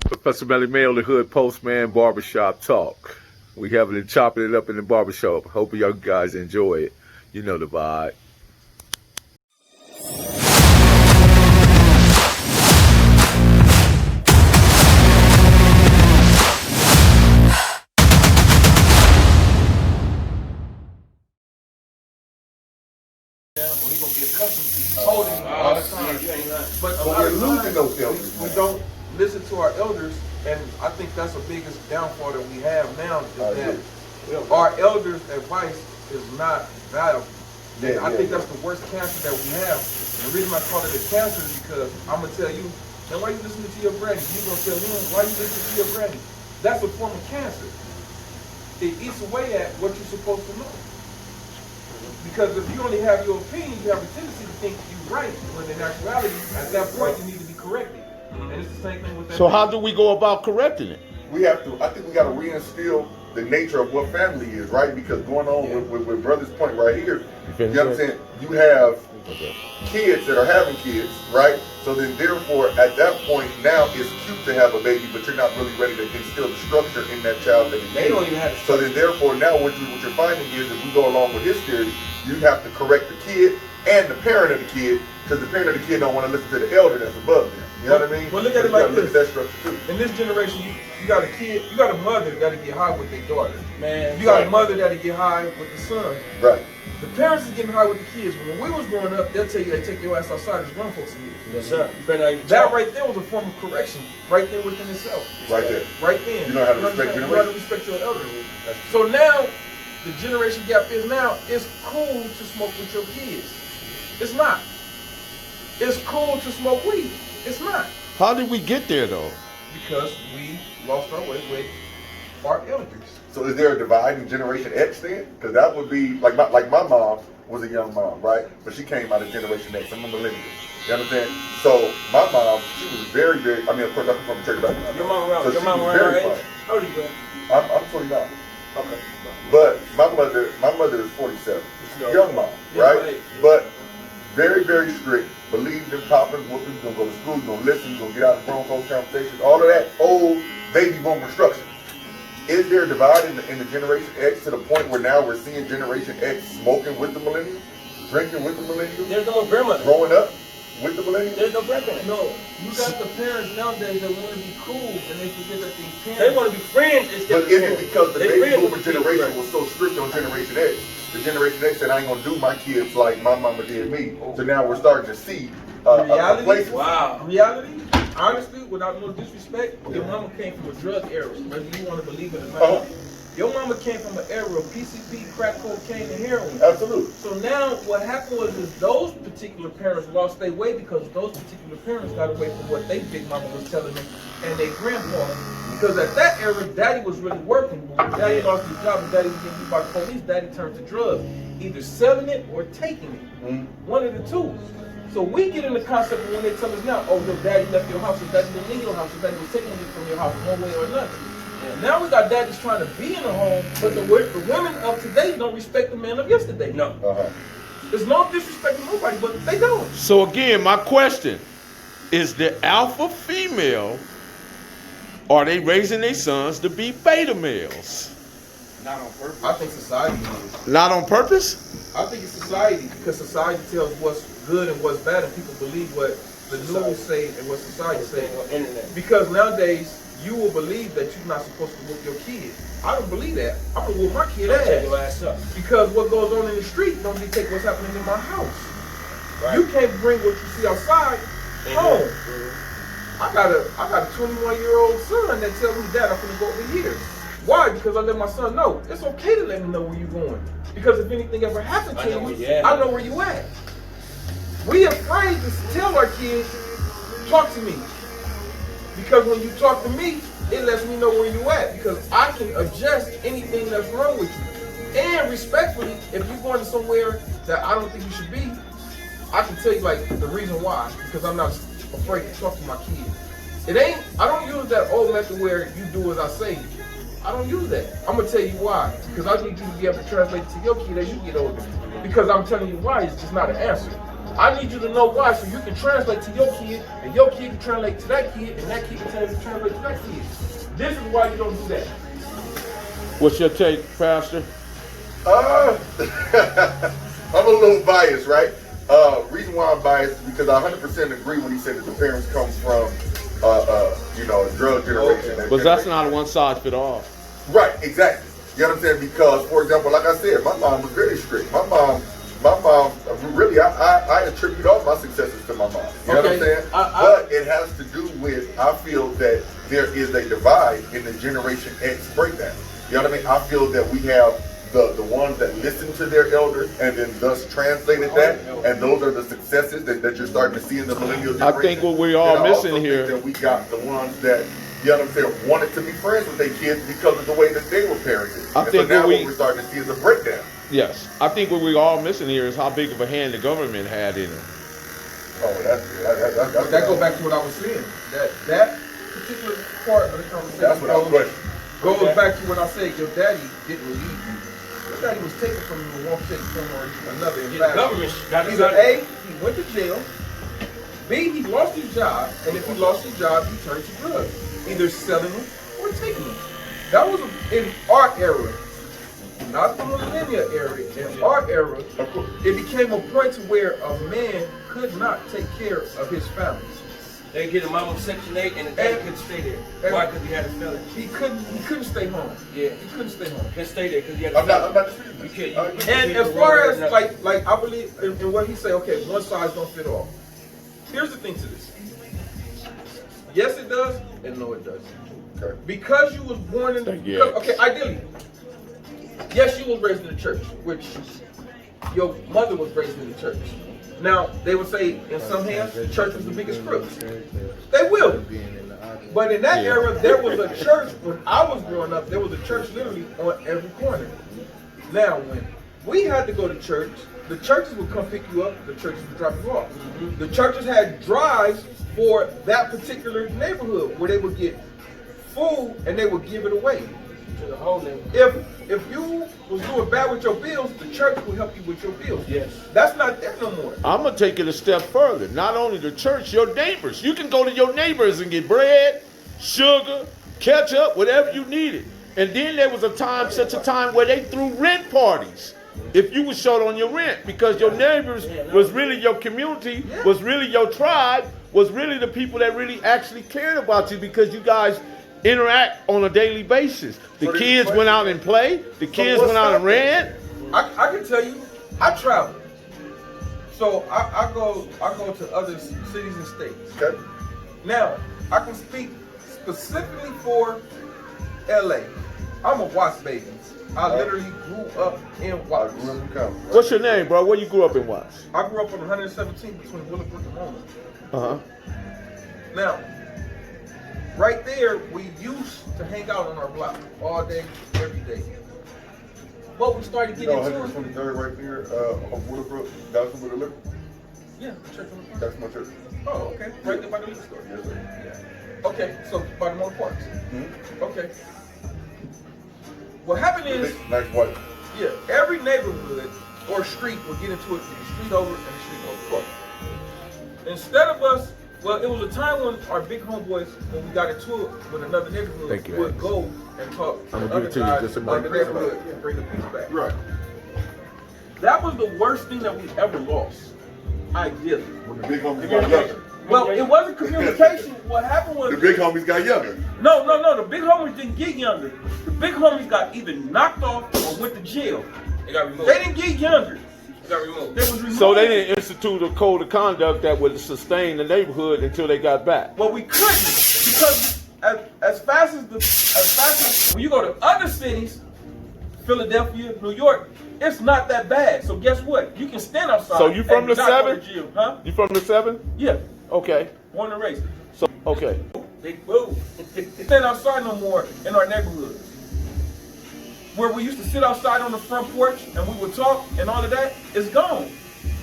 Professor Melly Mail, the Hood Postman, Barbershop Talk. We having it chopping it up in the barbershop. Hope you guys enjoy it. You know the vibe. Or he gonna be accustomed to holding all the time. But we're losing those elders. We don't listen to our elders, and I think that's the biggest downfall that we have now is that our elders' advice is not valuable. I think that's the worst cancer that we have. And the reason I call it a cancer is because I'm gonna tell you, now why you listening to your granny? You gonna tell him why you listening to your granny? That's a form of cancer. It eats away at what you're supposed to know. Because if you only have your opinion, you have a tendency to think you're right, when in actuality, at that point, you need to be corrected. And it's the same thing with that. So how do we go about correcting it? We have to, I think we got to reinstill the nature of what family is, right? Because going on with Brother's point right here, you know what I'm saying? You have kids that are having kids, right? So then therefore, at that point, now it's cute to have a baby, but you're not really ready to instill the structure in that child that they don't even have So then therefore, now what you're finding is, if we go along with his theory, you have to correct the kid and the parent of the kid, because the parent of the kid don't want to listen to the elder that's above them. You know what I mean? Well, look at it like this. Look at that structure too. In this generation, you got a kid, you got a mother that'll get high with their daughter. Man, you got a mother that'll get high with the son. Right. The parents is getting high with the kids. When we was growing up, they'll tell you they take your ass outside as grown folks to you. Yes, sir. That right there was a form of correction, right there within itself. Right there. Right then. You know how to respect your You know how to respect your elders. So now, the generation gap is now, it's cool to smoke with your kids. It's not. It's cool to smoke weed. It's not. How did we get there though? Because we lost our way with our elders. So is there a divide in Generation X then? Because that would be, like my mom was a young mom, right? But she came out of Generation X. I'm a millennial. You understand? So my mom, she was very, very, I mean, of course, I'm from a church background. Your mom around, so your mom very around fun. How old are you, bro? I'm 29. Okay. But my mother is 47. Young mom, right? But very, very strict. Believed in popping, whooping, you're gonna go to school, you're gonna listen, you're gonna get out of grown folks conversations, all of that old baby boom construction. Is there a divide in the Generation X to the point where now we're seeing Generation X smoking with the millennials, drinking with the millennials? There's no more grandmother. Growing up with the millennials? There's no grandparents. No, you got the parents nowadays that want to be cool and they forget that these parents. They want to be friends instead But of is parents. it because the They baby friends boomer with the generation kids, was so strict on Generation X? The Generation X said, I ain't gonna do my kids like my mama did me. So now we're starting to see reality. Wow. Reality, honestly, without no disrespect, your mama came from a drug era, whether you want to believe it or not. Your mama came from an era of PCP, crack cocaine, and heroin. Absolutely. So now what happened was those particular parents lost their way because those particular parents got away from what they big mama was telling them and their grandpa. Because at that era, daddy was really working. When daddy lost his job and daddy was getting beat by the police, daddy turned to drugs. Either selling it or taking it. One of the two. So we get in the concept of when they tell us now, oh, your daddy left your house, your daddy didn't leave your house, your daddy was taking it from your house one way or another. Now we got daddies trying to be in a home, but the women of today don't respect the men of yesterday. No. There's no disrespect to nobody, but they don't. So again, my question is: the alpha female, are they raising their sons to be beta males? Not on purpose. I think society is. Not on purpose? I think it's society, because society tells what's good and what's bad, and people believe what the news say and what society say. Because nowadays, you will believe that you're not supposed to whoop your kid. I don't believe that. I'm gonna whoop my kid ass. Because what goes on in the street don't dictate what's happening in my house. Right. You can't bring what you see outside home. I got a 21-year-old son that tells me, Dad, I'm gonna go over here. Why? Because I let my son know. It's okay to let him know where you're going. Because if anything ever happened to you, I know where you at. We afraid to tell our kids, talk to me. Because when you talk to me, it lets me know where you at. Because I can adjust anything that's wrong with you. And respectfully, if you're going somewhere that I don't think you should be, I can tell you like the reason why. Because I'm not afraid to talk to my kids. I don't use that old method where you do as I say. I don't use that. I'm going to tell you why. Because I need you to be able to translate it to your kid as you get older. Because I'm telling you why, it's just not an answer. I need you to know why, so you can translate to your kid, and your kid can translate to that kid, and that kid can translate to that kid. This is why you don't do that. What's your take, Pastor? I'm a little biased, right? Reason why I'm biased is because I 100% agree when he said that the parents come from, you know, a drug generation. But that's not a one size fit all. Right, exactly. You know what I'm saying? Because, for example, like I said, my mom was very strict. My mom, really, I attribute all my successes to my mom. You know what I'm saying? But it has to do with, I feel that there is a divide in the Generation X breakdown. You know what I mean? I feel that we have the ones that listen to their elders and then thus translated that, and those are the successes that you're starting to see in the millennial generation. I think what we all missing here. That we got the ones that, you know what I'm saying, wanted to be friends with their kids because of the way that they were parented. I think so now what we're starting to see is a breakdown. Yes, I think what we all missing here is how big of a hand the government had in it. Oh, that goes back to what I was saying. That particular part of the conversation. That's what I was questioning. Goes back to when I said your daddy didn't leave you. Your daddy was taken from you in one place or another. In fact, government got either A, he went to jail, B, he lost his job, and if he lost his job, he turned to drugs. Either selling them or taking them. That was in our era, not the millennial era. In our era, it became a point to where a man could not take care of his family. They get a mom on Section 8 and the daddy couldn't stay there. Why? Because he had a felony. He couldn't stay home. Yeah. He couldn't stay home. Couldn't stay there because he had a felony. I'm not disputing that. And as far as like I believe in what he say, okay, one size don't fit all. Here's the thing to this. Yes, it does, and no, it doesn't. Okay. Because you was born in okay, ideally, yes, you was raised in the church, which your mother was raised in the church. Now, they would say in some hands, the church was the biggest crook. They will. But in that era, there was a church, when I was growing up, there was a church literally on every corner. Now, when we had to go to church, the churches would come pick you up, the churches would drop you off. The churches had drives for that particular neighborhood where they would get food and they would give it away to the whole neighborhood. If you was doing bad with your bills, the church would help you with your bills. Yes. That's not there no more. I'm going to take it a step further. Not only the church, your neighbors. You can go to your neighbors and get bread, sugar, ketchup, whatever you needed. And then there was such a time where they threw rent parties. If you was short on your rent, because your neighbors was really your community, was really your tribe, was really the people that really actually cared about you because you guys interact on a daily basis. The kids went out and played. The kids went out and ran. I can tell you, I travel. So I go to other cities and states. Okay. Now, I can speak specifically for LA. I'm a Watts baby. I literally grew up in Watts. What's your name, bro? Where you grew up in Watts? I grew up on 117 between Willowbrook and Mona. Uh-huh. Now, right there, we used to hang out on our block all day, every day. But we started getting into it. 123rd right there, of Willowbrook, that's where the liquor. Yeah, the church on the front. That's my church. Oh, okay. Right there by the liquor store. Yes, sir. Okay, so by the motor parks. Mm-hmm. Okay. What happened is, Nice white. yeah, every neighborhood or street will get into it, the street over and the street over. Instead of us, well, it was a time when our big homeboys, when we got into it with another neighborhood, would go and talk to the other guys in the neighborhood and bring the peace back. Right. That was the worst thing that we ever lost, ideally. When the big homies got younger. Well, it wasn't communication. What happened was... The big homies got younger. No. The big homies didn't get younger. The big homies got either knocked off or went to jail. They got removed. They didn't get younger. They got removed. They was removed. So they didn't institute a code of conduct that would sustain the neighborhood until they got back. Well, we couldn't because as fast as when you go to other cities, Philadelphia, New York, it's not that bad. So guess what? You can stand outside. So you from the 7? Huh? You from the 7? Yeah. Okay. Born and raised. So okay. They moved. They stand outside no more in our neighborhoods. Where we used to sit outside on the front porch and we would talk and all of that is gone.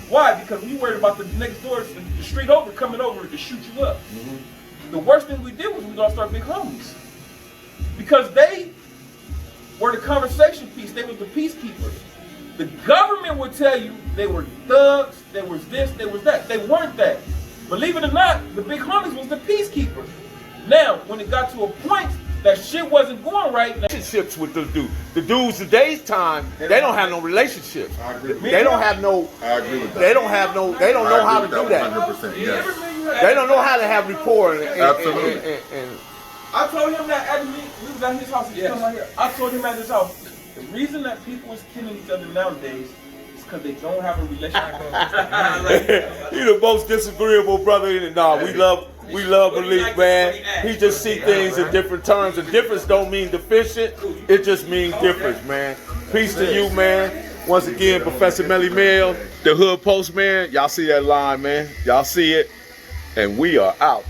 Why? Because we worried about the next door, the street over, coming over to shoot you up. Mm-hmm. The worst thing we did was we lost our big homies. Because they were the conversation piece. They were the peacekeepers. The government would tell you they were thugs, there was this, there was that. They weren't that. Believe it or not, the big homies was the peacekeepers. Now, when it got to a point that shit wasn't going right, Relationships with the dudes. The dudes today's time, they don't have no relationships. I agree with They that. don't have no. I agree with that. They don't have no. They don't know how to do that. 100%, yes. They don't know how to have rapport. Absolutely. And I told him that at me, we was at his house, he come right here. I told him at his house, the reason that people is killing each other nowadays is because they don't have a relationship. He the most disagreeable brother in it. Nah, we love Malik, man. He just see things in different terms. And difference don't mean deficient. It just means difference, man. Peace to you, man. Once again, Professor Melly Mill, the Hood Postman. Y'all see that line, man. Y'all see it. And we are out.